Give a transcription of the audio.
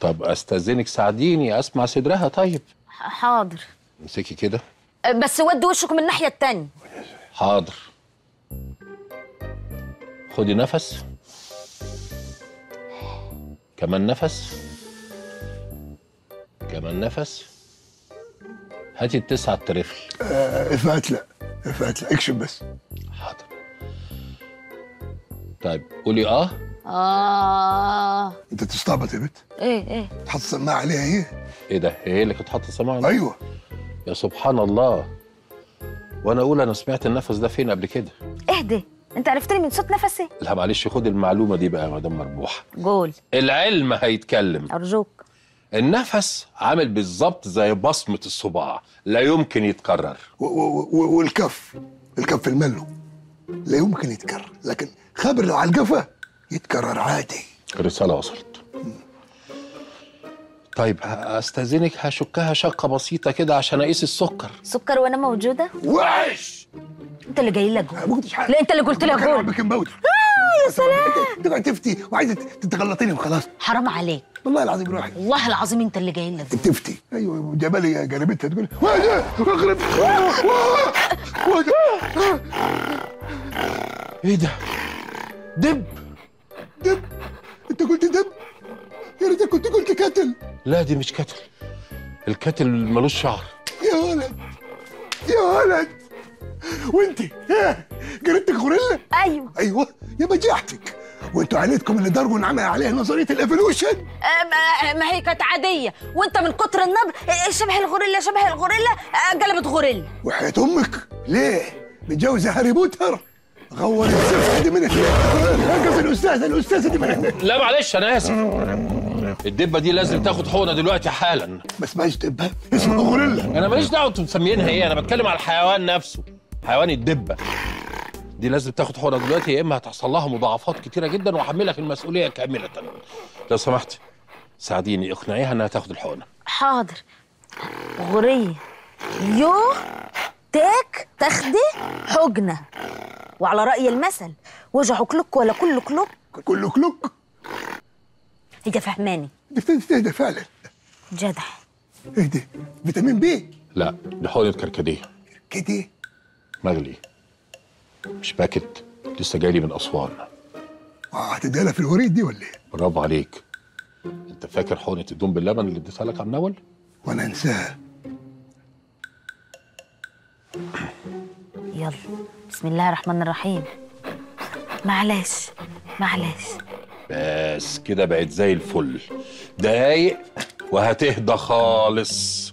طب استاذنك ساعديني اسمع صدرها. طيب حاضر. امسكي كده بس ودي وشك من الناحيه التانيه. حاضر. خدي نفس، كمان نفس، كمان نفس. هاتي التسعة الترفل. افات لا اكشف بس. حاضر. طيب قولي انت تستعبط يا بت. ايه تحط سماعه عليها ايه ده؟ هي اللي كانت حاطه سماعه؟ ايوه. يا سبحان الله. وانا اقول انا سمعت النفس ده فين قبل كده؟ اهدي، انت عرفتني من صوت نفسي؟ لا معلش، خد المعلومه دي بقى يا مدام مربوحه. قول. العلم هيتكلم. ارجوك. النفس عامل بالظبط زي بصمه الصباع، لا يمكن يتكرر. والكف الملو لا يمكن يتكرر، لكن خبر لو على القفا يتكرر عادي. الرساله وصلت. طيب استاذنك هشكها شقه بسيطه كده عشان اقيس السكر. سكر وانا موجوده؟ وحش. انت اللي جاي لك. ما قلتش حاجه. لا انت اللي قلت لها قول. بكن باودر. يا سلام. تقعد تفتي وعايزه تتغلطيني وخلاص. حرام عليك. والله العظيم روحي. والله العظيم انت اللي جاي لك. تفتي. ايوه جبالي جربتها تقول وده اغرب. ايه ده؟ دب. انت قلت دب؟ يا ريتك كنت قلت كتل. لا دي مش كتل، الكتل ملوش شعر. يا ولد وانت جربتك غوريلا؟ ايوه يا بجحتك. وانتوا عيلتكم اللي ضربوا نعمل عليها نظريه الايفولوشن. ما هي كانت عاديه، وانت من كتر النبر شبه الغوريلا قلبت غوريلا. وحياة امك ليه؟ متجوزه هاري بوتر؟ غورت السفحه دي من انقذ الاستاذه دي من. لا معلش انا اسف. الدبه دي لازم تاخد حقنه دلوقتي حالا. ما اسمهاش دبه، اسمها غوريلا. انا ماليش دعوه انتوا مسميينها ايه، انا بتكلم على الحيوان نفسه، حيوان الدبه دي لازم تاخد حقنه دلوقتي، يا اما هتحصل لها مضاعفات كتيره جدا واحملك المسؤوليه كامله. لو سمحت ساعديني اقنعيها انها تاخد الحقنه. حاضر. غورية تاخدي حقنه، وعلى راي المثل وجعه كلك ولا كله كلك. كله كلك. هي فهماني. ده فعلا جدع. اهدي. فيتامين بي؟ لا دي حقنه كركديه. كركديه مغلي مش باكت، لسه جاي لي من اسوان. هتديها لها في الوريد دي ولا ايه؟ برافو عليك. انت فاكر حقنه الدوم باللبن اللي اديتها لك على النول؟ وانا انساها. يلا بسم الله الرحمن الرحيم. معلش بس كده بقت زي الفل. دقايق وهتهدى خالص.